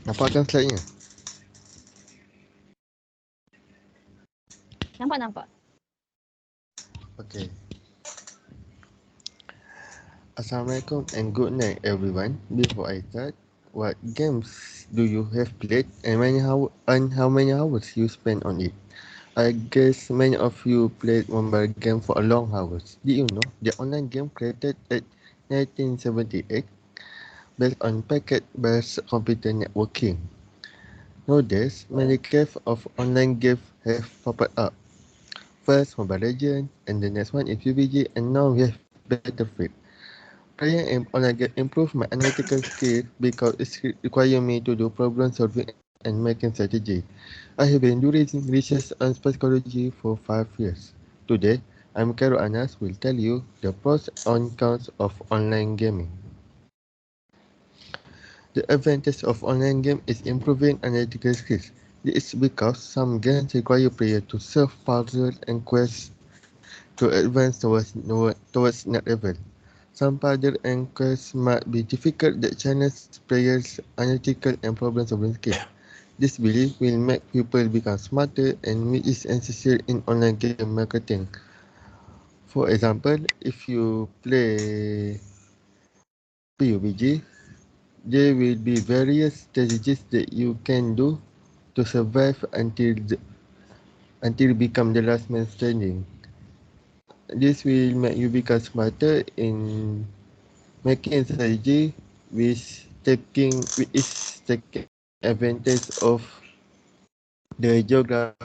Nampakkan slide-nya? Nampak. Okay. Assalamualaikum and good night everyone. Before I start, what games do you have played and how many hours you spent on it? I guess many of you played mobile game for a long hours. Did you know the online game created at 1978 based on packet-based computer networking? Nowadays, many caves of online games have popped up. First, Mobile Legends, and the next one is PUBG, and now we have Battlefield. Playing online game improve my analytical skills because it requires me to do problem solving and making strategy. I have been doing research on psychology for 5 years. Today, I'm Carol Anas will tell you the pros and cons of online gaming. The advantage of online game is improving analytical skills. This is because some games require players to solve puzzles and quests to advance towards next level. Some puzzles and quests might be difficult that challenge players' analytical and problem-solving skills. This belief will make people become smarter and which is essential in online game marketing. For example, if you play PUBG, there will be various strategies that you can do to survive until become the last man standing. This will make you become smarter in making a strategy which is taking advantage of the geography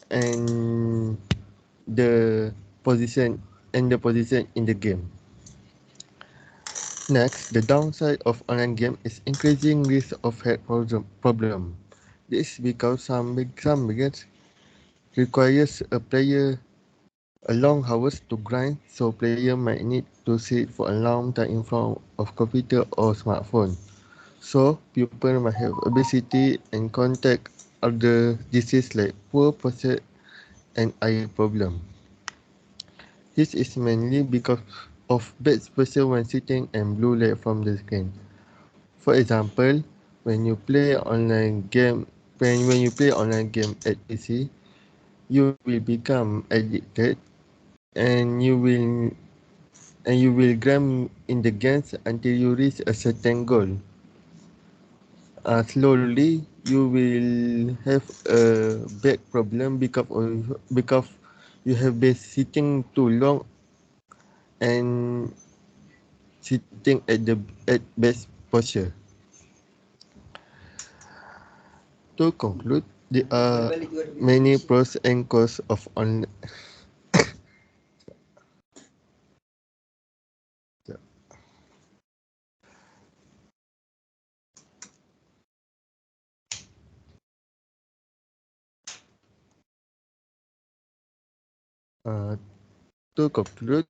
and the position in the game. Next, the downside of online game is increasing risk of health problem. This is because some games requires a player a long hours to grind, so player might need to sit for a long time in front of computer or smartphone. So people might have obesity and contact other diseases like poor posture and eye problem. This is mainly because of bad exposure when sitting and blue light from the screen. For example, when you play online game when you play online game at PC, you will become addicted and you will grind in the games until you reach a certain goal. Slowly you will have a back problem because you have been sitting too long and sitting at best posture. To conclude, there are many pros and cons of online. Uh, to conclude,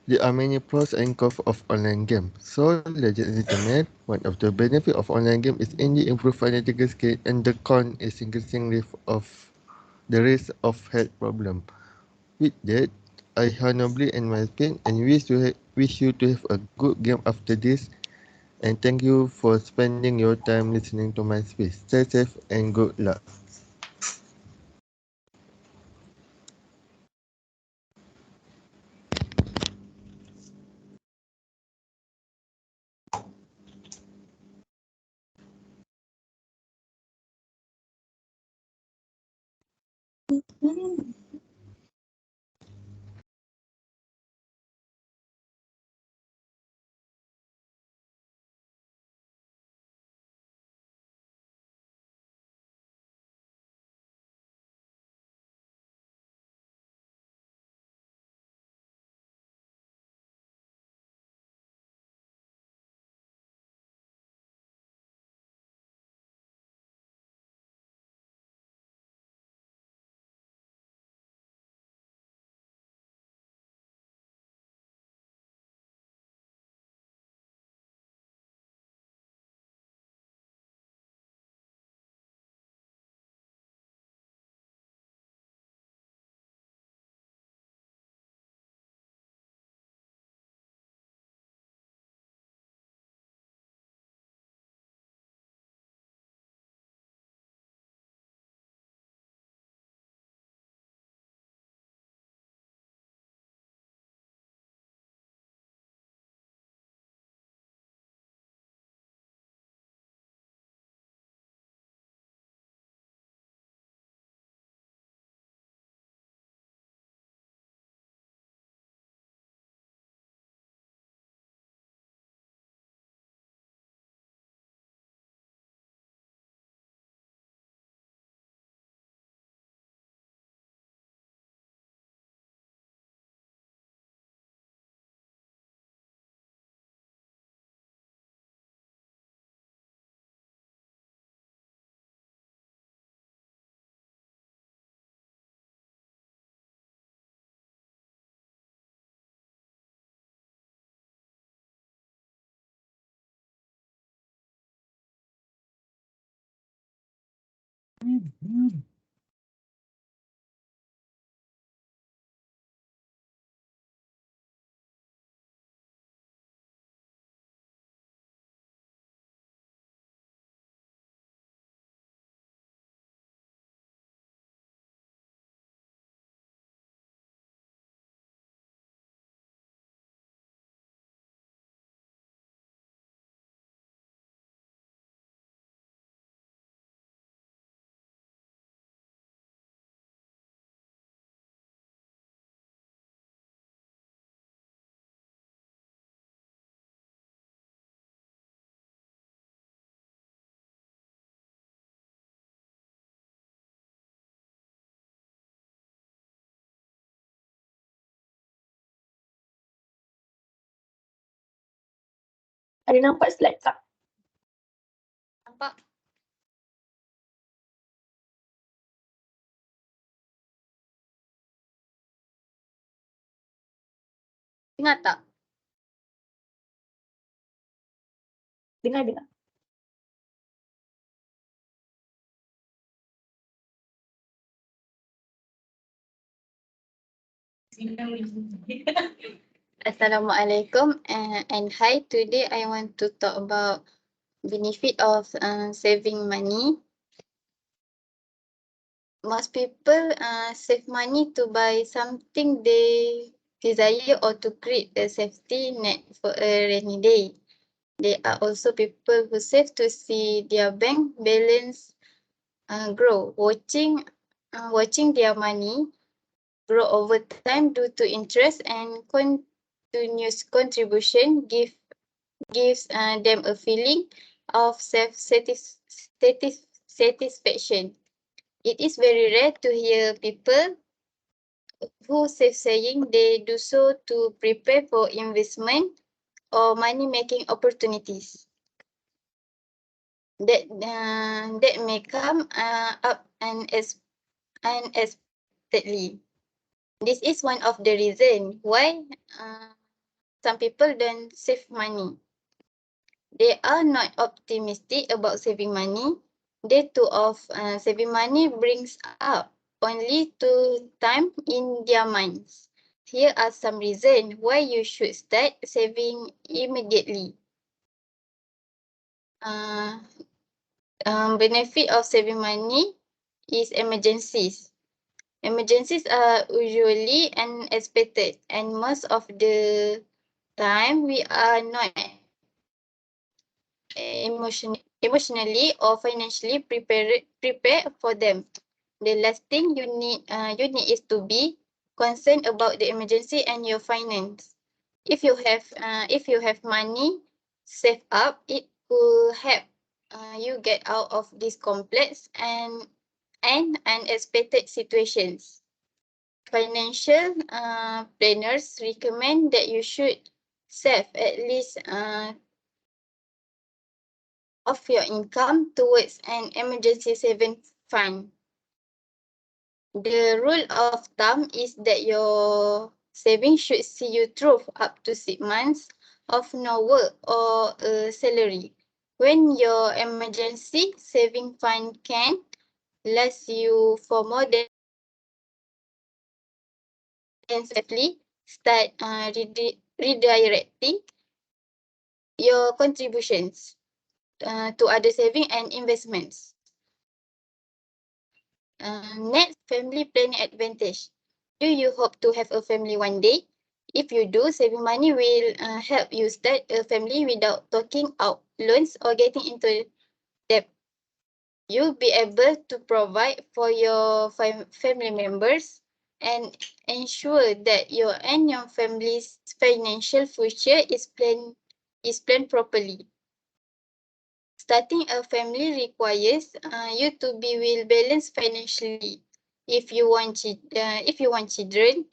there are many pros and cons of online games. So, ladies and gentlemen, one of the benefits of online game is indeed improved analytical skill, and the con is increasing risk of health problem. With that, I humbly end my speech and wish you to have a good game after this. And thank you for spending your time listening to my speech. Stay safe and good luck. Ada nampak slide tak? Nampak? Dengar tak? Dengar. Assalamualaikum and hi. Today I want to talk about benefit of saving money. Most people save money to buy something they desire or to create a safety net for a rainy day. There are also people who save to see their bank balance grow, watching their money grow over time due to interest and continuous contribution gives them a feeling of satisfaction. It is very rare to hear people who saying they do so to prepare for investment or money-making opportunities that may come up unexpectedly. This is one of the reasons why some people don't save money. They are not optimistic about saving money. The thought of saving money brings up only to time in their minds. Here are some reasons why you should start saving immediately. Benefit of saving money is emergencies. Emergencies are usually unexpected, and most of the time we are not emotionally or financially prepared for them. The last thing you need is to be concerned about the emergency and your finance. If you have money saved up, it will help you get out of these complex and unexpected situations. Financial planners recommend that you should save at least of your income towards an emergency saving fund. The rule of thumb is that your savings should see you through up to 6 months of no work or a salary. When your emergency saving fund can last you for more than safely, start redirecting your contributions to other saving and investments. Next, family planning advantage. Do you hope to have a family one day? If you do, saving money will help you start a family without taking out loans or getting into debt. You'll be able to provide for your family members and ensure that your and your family's financial future is planned properly. Starting a family requires you to be well balanced financially. If you want children,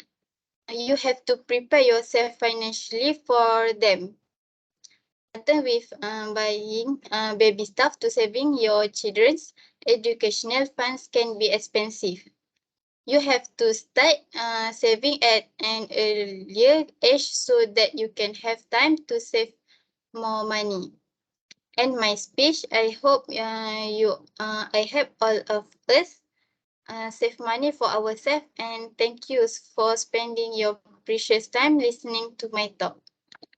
you have to prepare yourself financially for them. Starting with buying baby stuff to saving your children's educational funds can be expensive. You have to start saving at an earlier age so that you can have time to save more money. end my speech. I hope I help all of us save money for ourselves, and thank you for spending your precious time listening to my talk.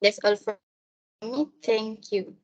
That's all from me. Thank you.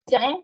Sekejap eh.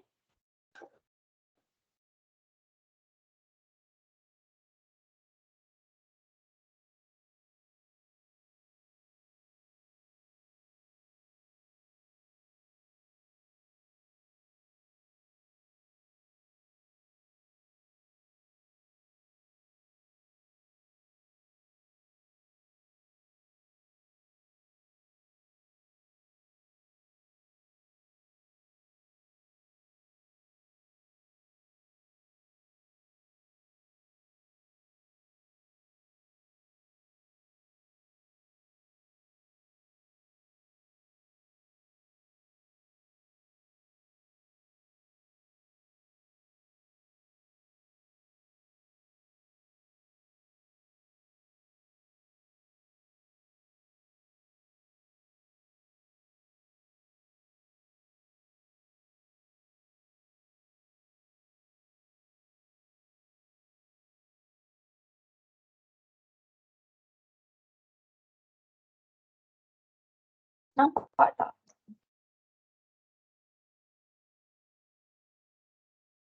Nampak tak?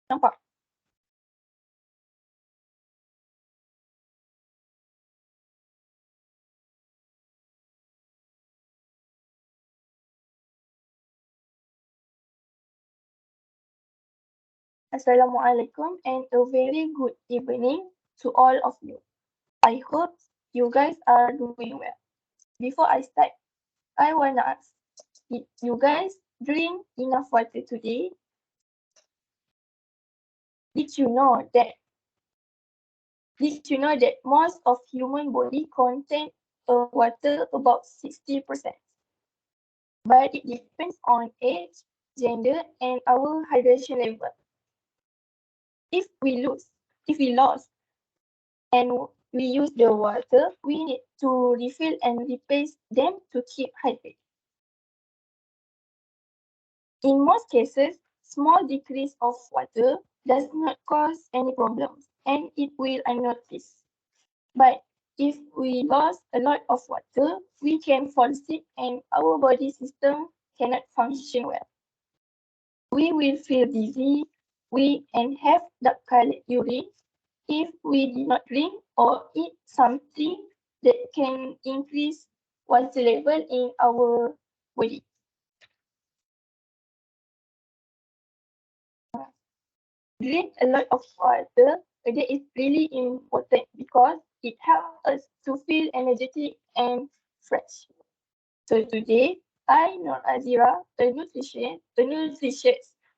Nampak? Assalamualaikum and a very good evening to all of you. I hope you guys are doing well. Before I start, I wanna ask, did you guys drink enough water today? Did you know that most of human body contain water about 60%? But it depends on age, gender, and our hydration level. If we lost and we use the water, we need to refill and replace them to keep hydrated. In most cases, small decrease of water does not cause any problems and it will unnoticed. But if we lost a lot of water, we can fall sick and our body system cannot function well. We will feel dizzy, weak, and have dark colored urine if we did not drink or eat something that can increase water level in our body. Drink a lot of water. That is really important because it helps us to feel energetic and fresh. So today, I, Nur Azira, a nutritionist,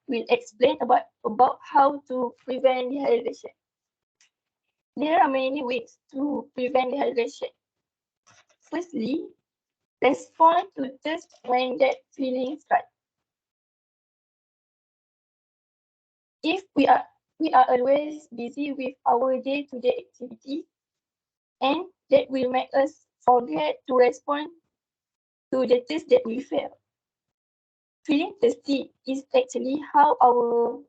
will explain about how to prevent dehydration. There are many ways to prevent dehydration. Firstly, respond to thirst when that feeling strikes. If we are always busy with our day-to-day activities, and that will make us forget to respond to the thirst that we feel. Feeling thirsty is actually how our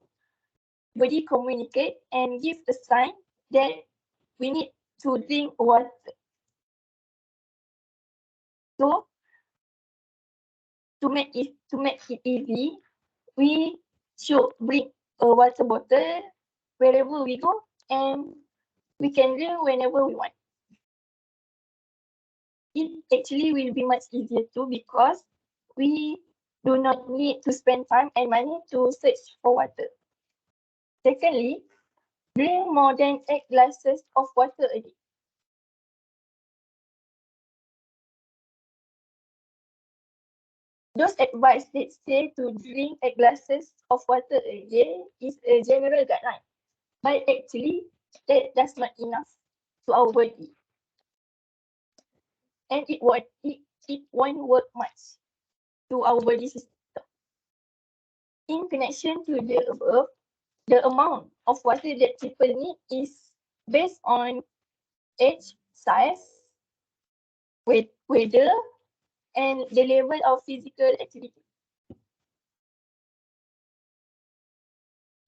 body communicate and give a sign that we need to drink water. So to make it easy, we should bring a water bottle wherever we go, and we can drink whenever we want. It actually will be much easier too because we do not need to spend time and money to search for water. Secondly, drink more than 8 glasses of water a day. Those advice that say to drink 8 glasses of water a day is a general guideline, but actually that does not enough to our body, and it won't work much to our body system. In connection to the above, the amount of water that people need is based on age, size, weather, and the level of physical activity,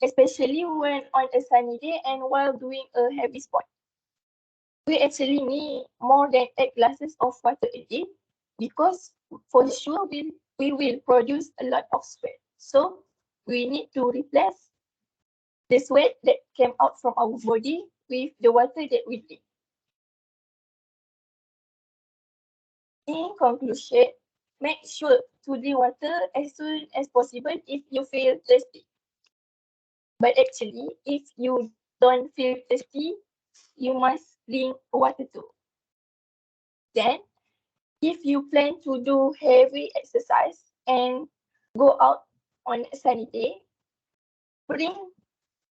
especially when on a sunny day and while doing a heavy sport. We actually need more than 8 glasses of water a day because for sure we will produce a lot of sweat. So we need to replace the sweat that came out from our body with the water that we drink. In conclusion, make sure to drink water as soon as possible if you feel thirsty. But actually, if you don't feel thirsty, you must drink water too. Then, if you plan to do heavy exercise and go out on a sunny day, bring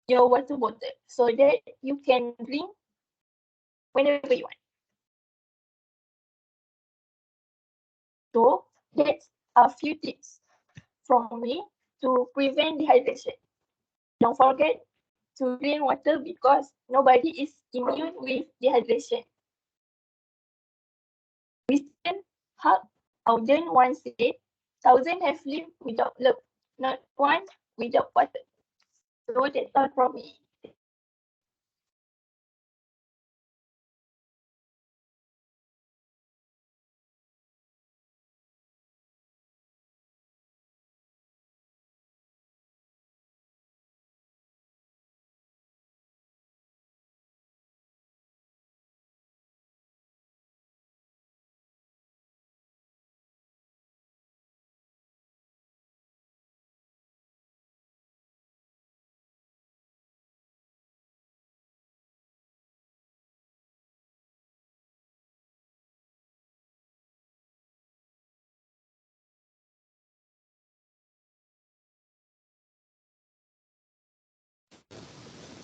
your water bottle so that you can drink whenever you want. So, that's a few tips from me to prevent dehydration. Don't forget to drink water because nobody is immune with dehydration. Winston Howden once said, "Thousands have lived without love, not one without water." So that's all from me.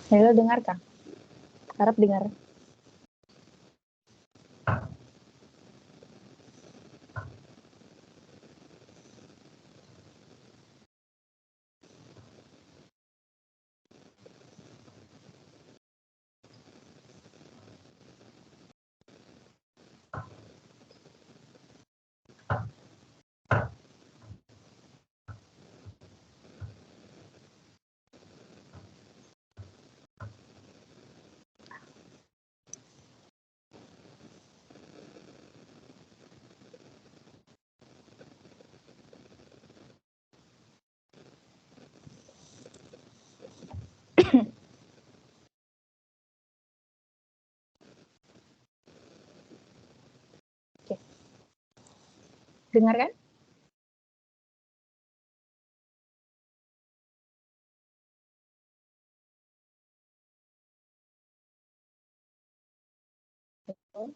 Halo, dengarkah? Harap dengar. Oke. Dengar kan? Oh.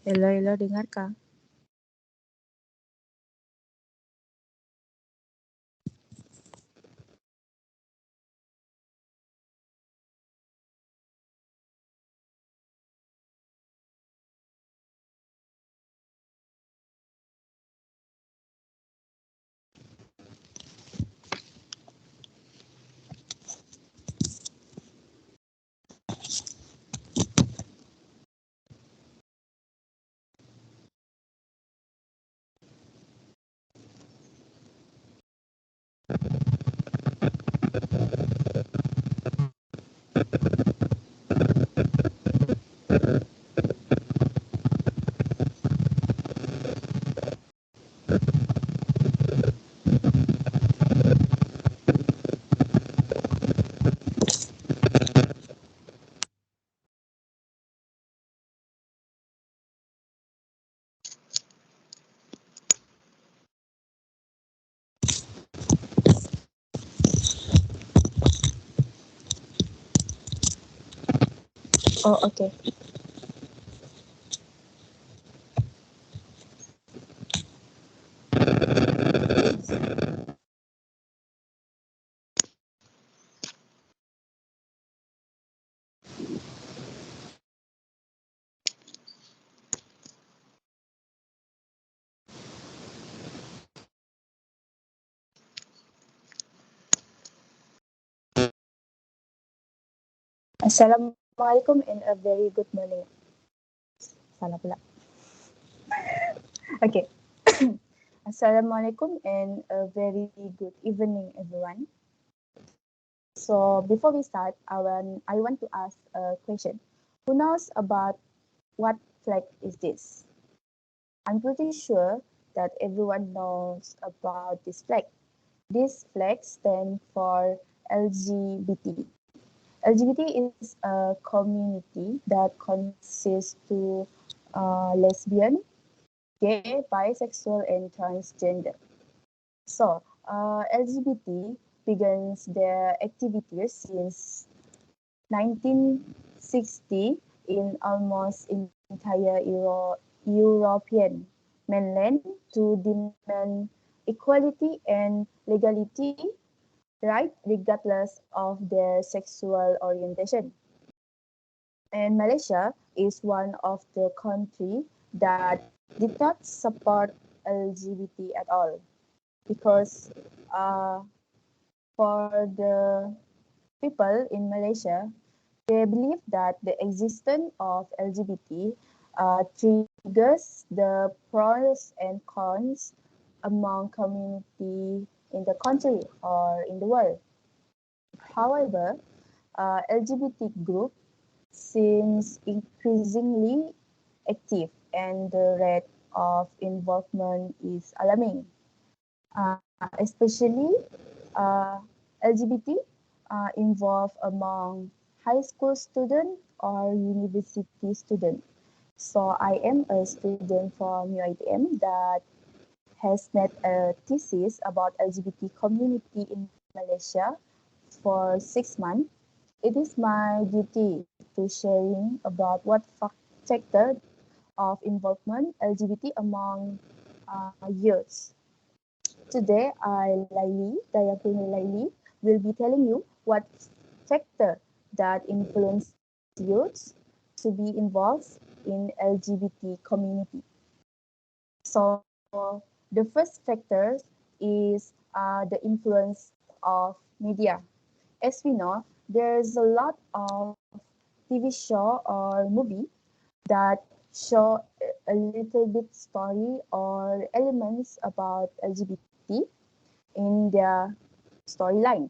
Halo, dengarkah? Oh, okay. Assalamualaikum and a very good morning. Salah pula. Okay. Assalamualaikum and a very good evening, everyone. So before we start, I want to ask a question. Who knows about what flag is this? I'm pretty sure that everyone knows about this flag. This flag stands for LGBT. LGBT is a community that consists to lesbian, gay, bisexual, and transgender. So, LGBT begins their activities since 1960 in almost entire European mainland to demand equality and legality right regardless of their sexual orientation. And Malaysia is one of the countries that did not support LGBT at all because uh, for the people in Malaysia, they believe that the existence of LGBT triggers the pros and cons among community in the country or in the world. However, LGBT group seems increasingly active and the rate of involvement is alarming. Especially LGBT involved among high school student or university student. So I am a student from UITM that has made a thesis about LGBT community in Malaysia for 6 months. It is my duty to sharing about what factor of involvement LGBT among youths. Today, Dayapuni Laili, will be telling you what factor that influence youths to be involved in LGBT community. So the first factor is the influence of media. As we know, there's a lot of TV show or movie that show a little bit story or elements about LGBT in their storyline.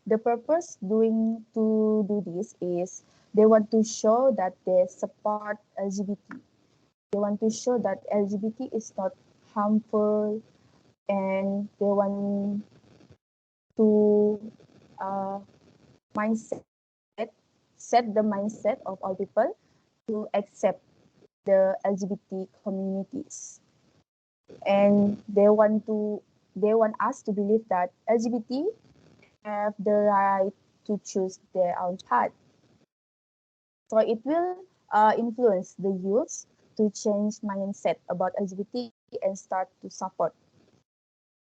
The purpose to do this is they want to show that they support LGBT. They want to show that LGBT is not harmful, and they want to uh, mindset set the mindset of all people to accept the LGBT communities, and they want us to believe that LGBT have the right to choose their own path. So it will influence the youth to change mindset about LGBT and start to support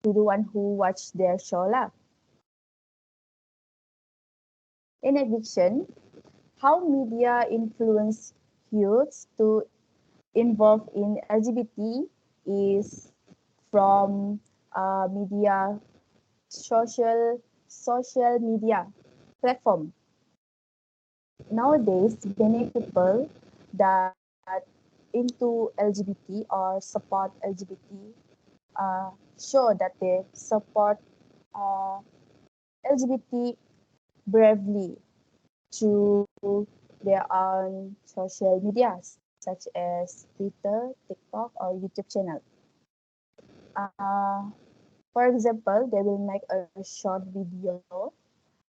to the one who watch their show lah. In addition, how media influence youths to involve in LGBT is from media social media platform. Nowadays, many people that into LGBT or support LGBT show that they support uh, LGBT bravely through their own social media, such as Twitter, TikTok, or YouTube channel. Uh, for example, they will make a short video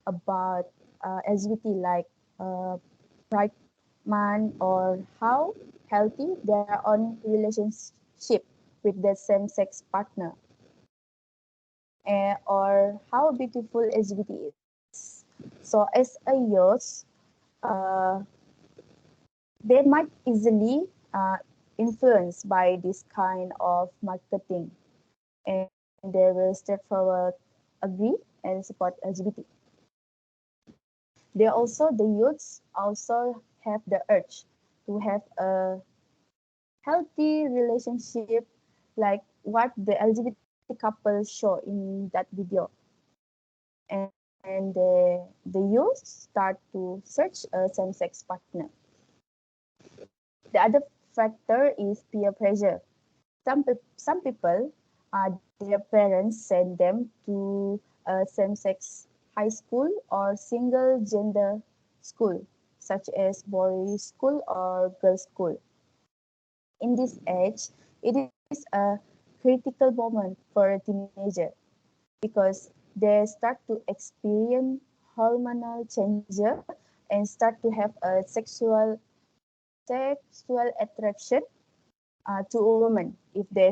about LGBT like uh, Pride Month or how healthy their own relationship with the same-sex partner, or how beautiful LGBT is. So as a youth, uh, they might easily influenced by this kind of marketing, and they will straightforward agree and support LGBT. The youths also have the urge to have a healthy relationship like what the LGBT couple show in that video. And the youth start to search a same-sex partner. The other factor is peer pressure. Some people, their parents send them to a same-sex high school or single gender school, such as boys school or girls school. In this age, it is a critical moment for a teenager because they start to experience hormonal changes and start to have a sexual attraction to a woman if they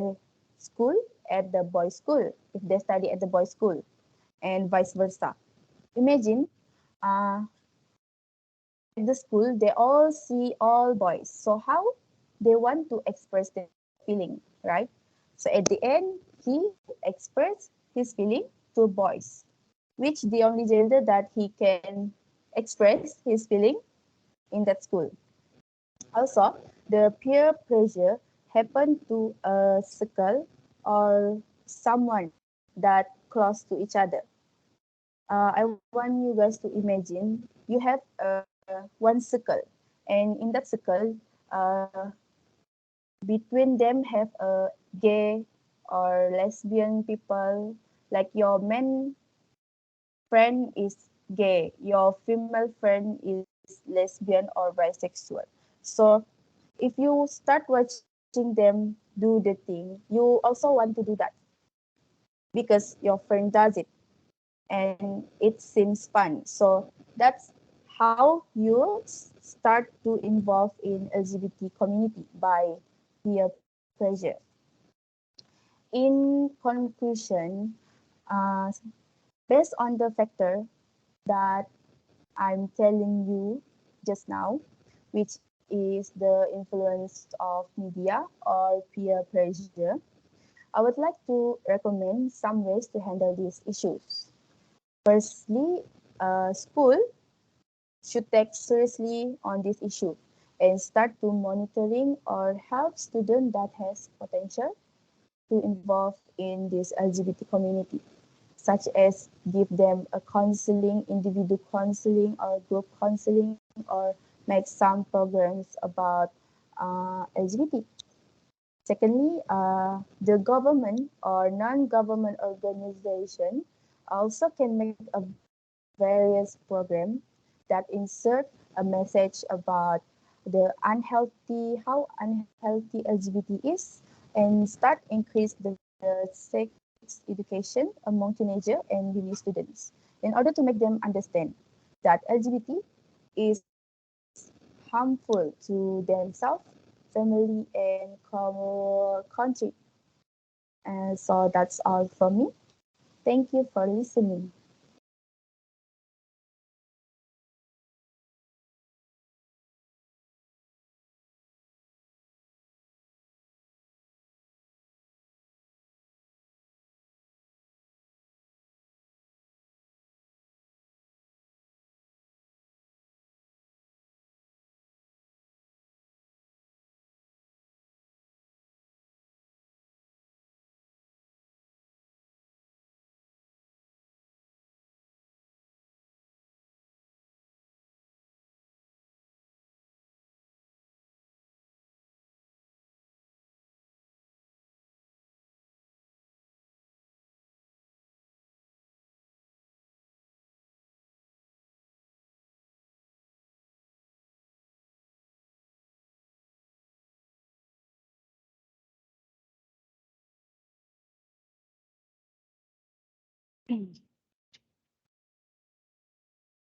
school at the boys' school, if they study at the boys' school, and vice versa. Imagine uh, at the school they all see all boys. So how they want to express their feeling, right? So at the end, he express his feeling to boys, which the only gender that he can express his feeling in that school. Also, the peer pressure happen to a circle or someone that close to each other. I want you guys to imagine you have one circle, and in that circle, between them have a gay or lesbian people. Like your man friend is gay, your female friend is lesbian or bisexual. So if you start watching them do the thing, you also want to do that because your friend does it and it seems fun. So that's how you start to involve in LGBT community by peer pressure. In conclusion, uh, based on the factor that I'm telling you just now, which is the influence of media or peer pressure, I would like to recommend some ways to handle these issues. Firstly, school should take seriously on this issue and start to monitoring or help student that has potential to involve in this LGBT community, such as give them a counseling, individual counseling or group counseling, or make some programs about LGBT. Secondly, the government or non-government organization also can make a various program that insert a message about the unhealthy, how unhealthy LGBT is, and start increase the sex education among teenager and uni students in order to make them understand that LGBT is harmful to themselves, family, and country. And so that's all from me. Thank you for listening.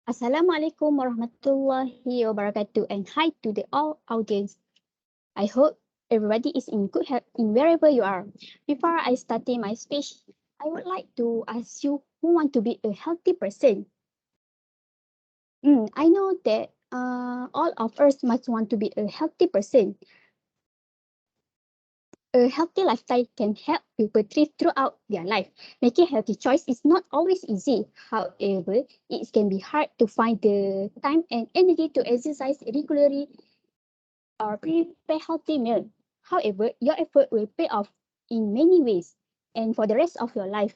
Assalamualaikum warahmatullahi wabarakatuh and hi to the all audience. I hope everybody is in good health in wherever you are. Before I start my speech, I would like to ask you who want to be a healthy person. I know that all of us must want to be a healthy person. A healthy lifestyle can help people thrive throughout their life. Making healthy choice is not always easy. However, it can be hard to find the time and energy to exercise regularly or prepare healthy meal. However, your effort will pay off in many ways and for the rest of your life.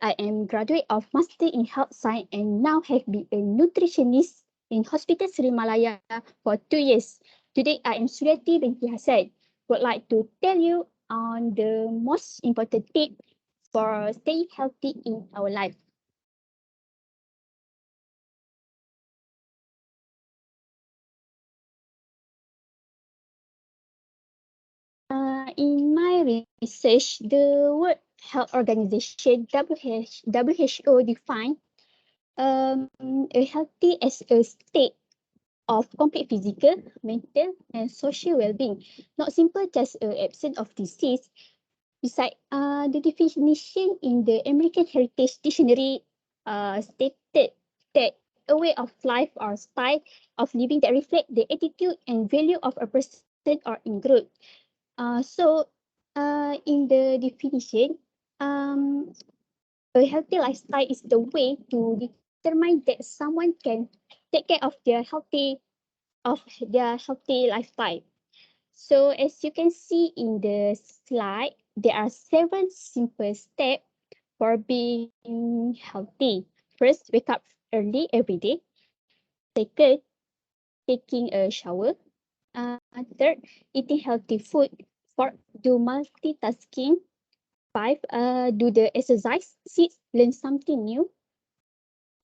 I am graduate of Master in Health Science and now have been a nutritionist in Hospital Sri Malaya for 2 years. Today, I am Suryati binti Hassan. Would like to tell you on the most important tip for staying healthy in our life. In my research, the World Health Organization WHO defined a healthy as a state of complete physical, mental, and social well-being, not simple just absence of disease. Beside the definition in the American Heritage Dictionary stated that a way of life or style of living that reflect the attitude and value of a person or in group. So in the definition, um, a healthy lifestyle is the way to determine that someone can take care of their healthy lifestyle. So as you can see in the slide, there are 7 simple steps for being healthy. First, wake up early every day. Second, taking a shower. Third, eating healthy food. Fourth, do multitasking. Five, do the exercise. Six, learn something new.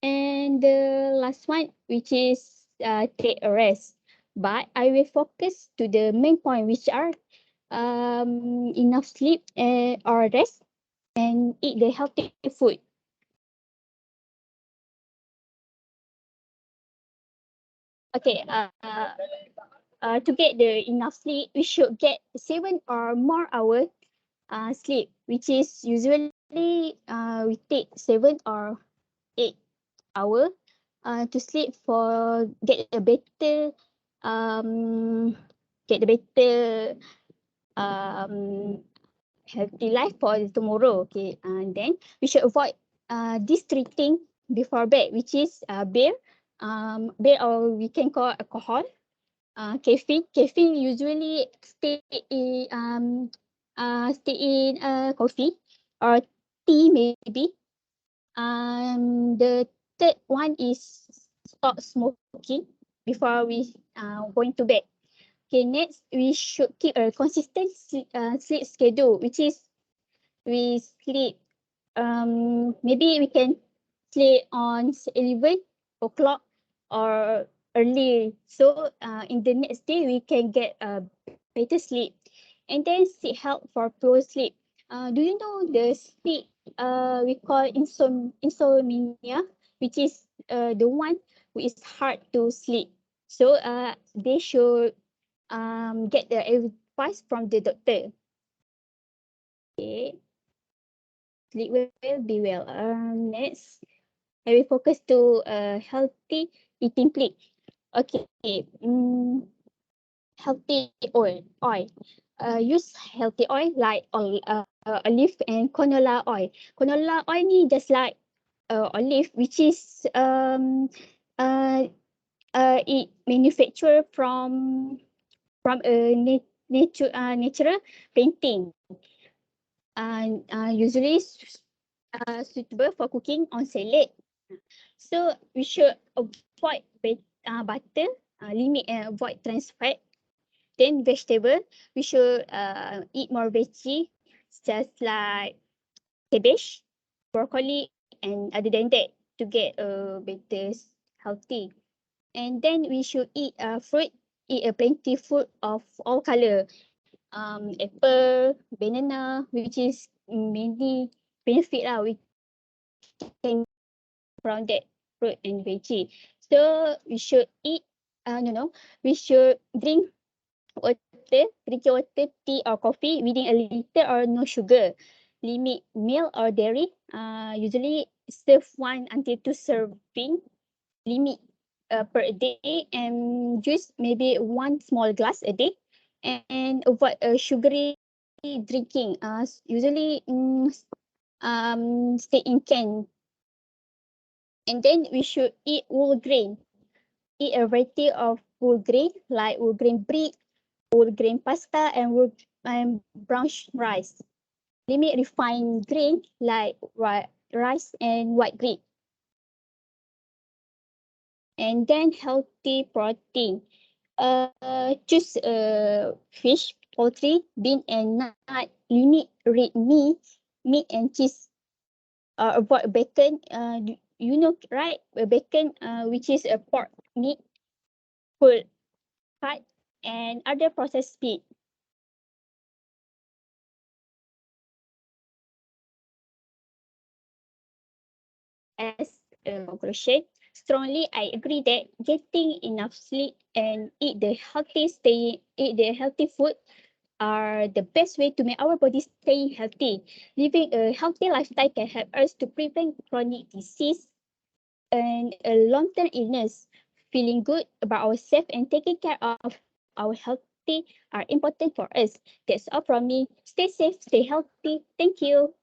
And the last one, which is take a rest. But I will focus to the main point, which are enough sleep or rest and eat the healthy food. Okay, to get the enough sleep, we should get 7 or more hours sleep, which is usually we take 7 or 8 hours to sleep for um get a better um healthy life for tomorrow. Okay, and then we should avoid these 3 things before bed, which is beer, or we can call alcohol, caffeine. Caffeine usually stay in coffee or tea maybe. The third one is stop smoking before we going to bed. Okay, next we should keep a consistent sleep schedule, which is we sleep maybe we can sleep on 11 o'clock or early. So in the next day we can get a better sleep. And then seek help for poor sleep. Do you know the sleep we call insomnia, which is the one who is hard to sleep. So they should get the advice from the doctor. Okay, sleep well, be well. Next, I will focus to healthy eating plate. Okay, healthy oil. Use healthy oil like olive and canola oil. Canola oil ni just like olive, which is uh, it manufactured from a natural painting. Usually suitable for cooking on salad. So we should avoid butter, limit and avoid trans fat. Then vegetable, we should eat more veggie, just like cabbage, broccoli, and other than that to get a better healthy. And then we should eat fruit, eat a plenty fruit of all color. Apple, banana, which is mainly benefit lah. We can can from that fruit and veggie. So we should eat, we should drink water, drinking water, tea or coffee within a liter or no sugar. Limit milk or dairy. Usually serve 1 until 2 serving. Limit per day, and juice maybe 1 small glass a day. And avoid sugary drinking. Usually stay in can. And then we should eat whole grain. Eat a variety of whole grain like whole grain bread, whole grain pasta, and brown rice. Limit refined grain like rice and white bread. And then healthy protein. Choose fish, poultry, bean, and nut. Limit red meat and cheese. Avoid bacon. You know, right? Bacon, which is a pork meat, whole fat, and other processed meat. As a conclusion, strongly I agree that getting enough sleep and eat the healthy food are the best way to make our body stay healthy. Living a healthy lifestyle can help us to prevent chronic disease and a long-term illness. Feeling good about ourselves and taking care of our healthy are important for us. That's all from me. Stay safe, stay healthy. Thank you.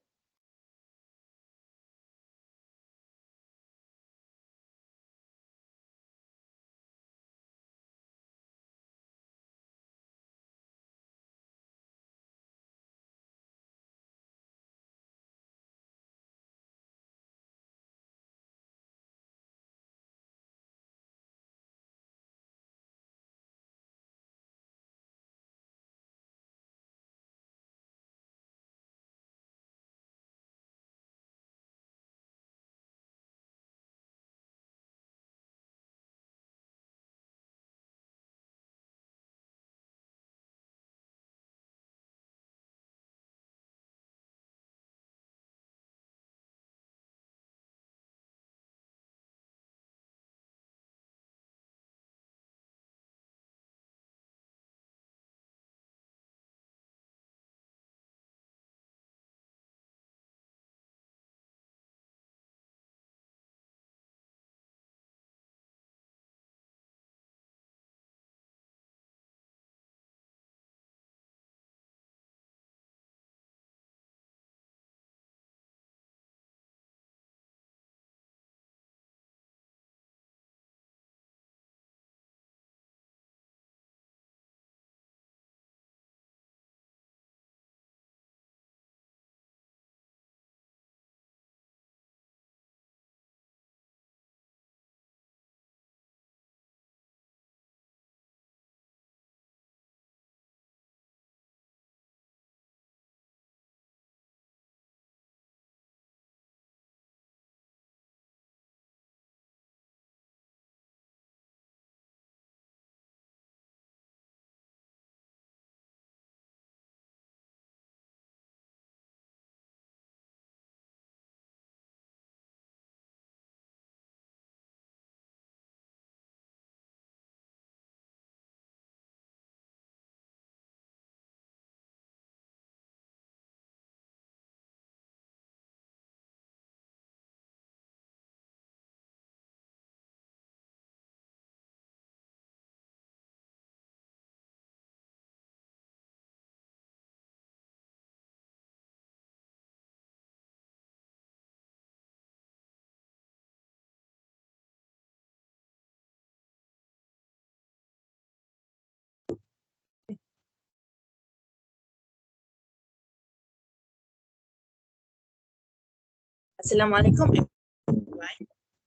Assalamualaikum everyone.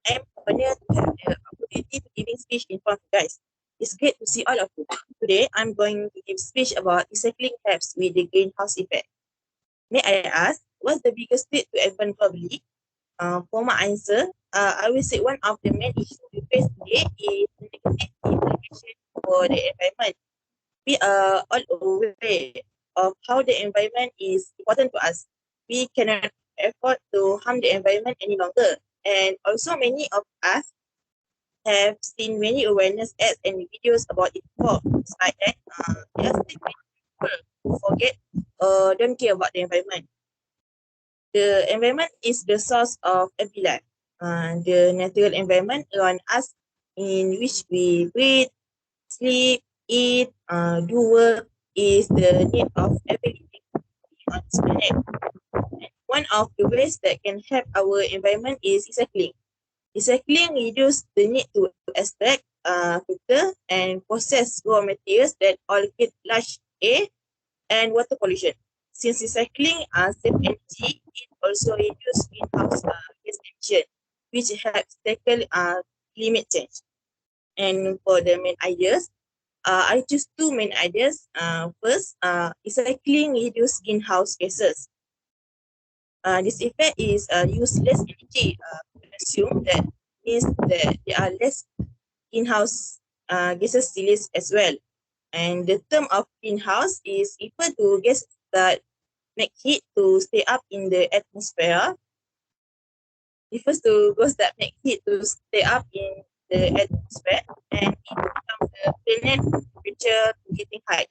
I am honored to have the opportunity to giving speech in front of you guys. It's great to see all of you. Today, I'm going to give speech about recycling helps with the greenhouse effect. May I ask, what's the biggest threat to environment globally? For my answer, I will say one of the main issues we face today is the negative implication for the environment. We are all aware of how the environment is important to us. We cannot effort to harm the environment any longer. And also many of us have seen many awareness ads and videos about it before. Despite that, there are still many people who forget or don't care about the environment. The environment is the source of every life. The natural environment around us in which we breathe, sleep, eat, do work is the need of every living being on this planet. And one of the ways that can help our environment is recycling. Recycling reduces the need to extract, filter, and process raw materials that all create large air and water pollution. Since recycling save energy, it also reduces greenhouse gas emission, which helps tackle climate change. And for the main ideas, I choose two main ideas. First, recycling reduces greenhouse gases. This effect is use less energy consumed. That means that there are less greenhouse gases released as well. And the term of greenhouse is refer to gases that make heat to stay up in the atmosphere. Refers to gases that make heat to stay up in the atmosphere, and it becomes the planet temperature getting high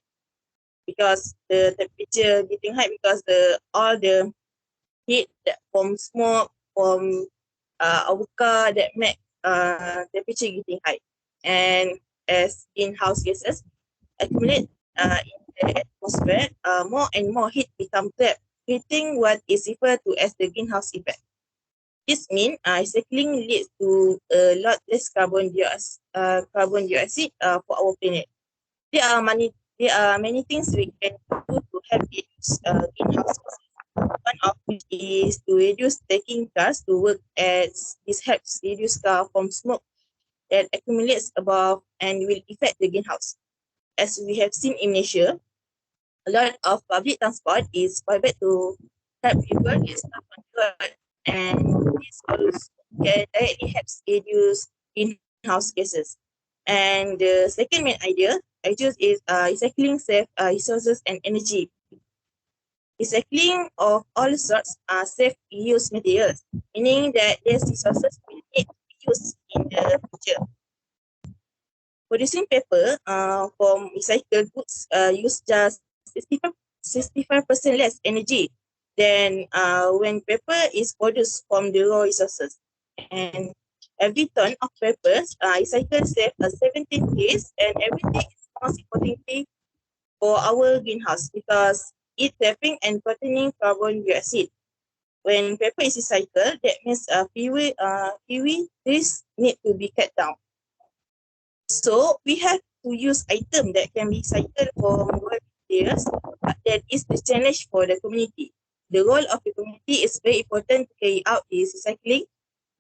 because the temperature getting high because the all the heat that from smoke from our car that make temperature getting high, and as greenhouse gases accumulate in the atmosphere, more and more heat become trapped, creating what is referred to as the greenhouse effect. This means recycling leads to a lot less carbon dioxide for our planet. There are many things we can do to help reduce greenhouse gases. One of which is to reduce taking cars to work, as this helps reduce car from smoke that accumulates above and will affect the greenhouse. As we have seen in Malaysia, a lot of public transport is private to help people get stuff on the road, and this also can directly helps reduce greenhouse gases. And the second main idea I choose is recycling save resources and energy. Recycling of all sorts save reuse materials, meaning that these resources will need to be used in the future. Producing paper from recycled goods use just 65% less energy than when paper is produced from the raw resources. And every ton of paper recycled saves 17 days, and every day is most importantly for our greenhouse because it trapping and containing carbon dioxide. When paper is recycled, that means fewer trees need to be cut down. So we have to use items that can be recycled for more years, but that is the challenge for the community. The role of the community is very important to carry out this recycling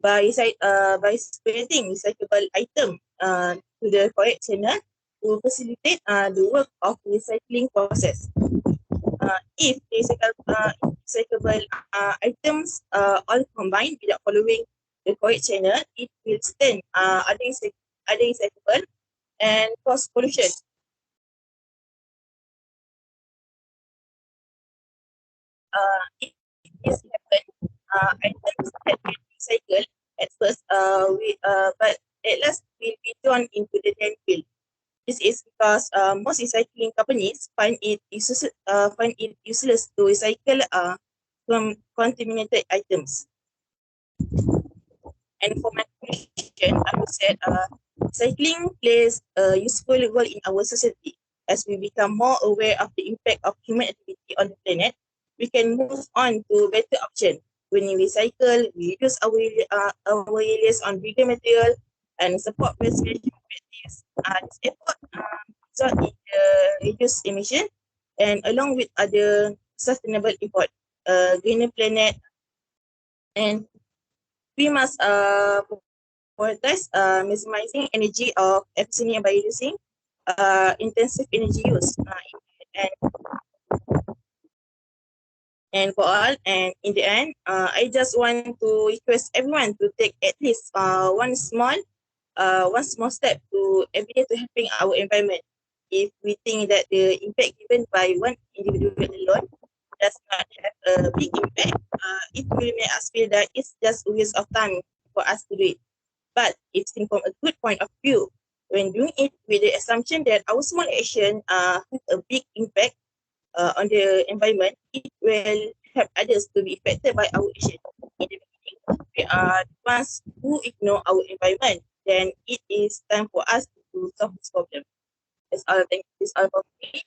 by spreading recyclable item to the correct channel to facilitate the work of the recycling process. If recyclable items all combined without following the correct channel, it will stain other recyclable and cause pollution. If this happens, items that can be recycled at first, but at last will be thrown into the landfill. This is because most recycling companies find it useless to recycle from contaminated items. And for my conclusion, I would say recycling plays a useful role in our society. As we become more aware of the impact of human activity on the planet, we can move on to better option. When we recycle, we reduce our release on bigger material and support recycling practice. This effort result in reduced emission and along with other sustainable effort, greener planet, and we must prioritize maximizing energy of efficiency by reducing intensive energy use. And for all, and in the end, I just want to request everyone to take at least one small step to every day to helping our environment. If we think that the impact given by one individual alone does not have a big impact, it will make us feel that it's just a waste of time for us to do it. But if seen from a good point of view, when doing it with the assumption that our small action have a big impact on the environment, it will help others to be affected by our action. In the beginning, we are the ones who ignore our environment. Then it is time for us to solve this problem. That's all. Thank you. That's all for me.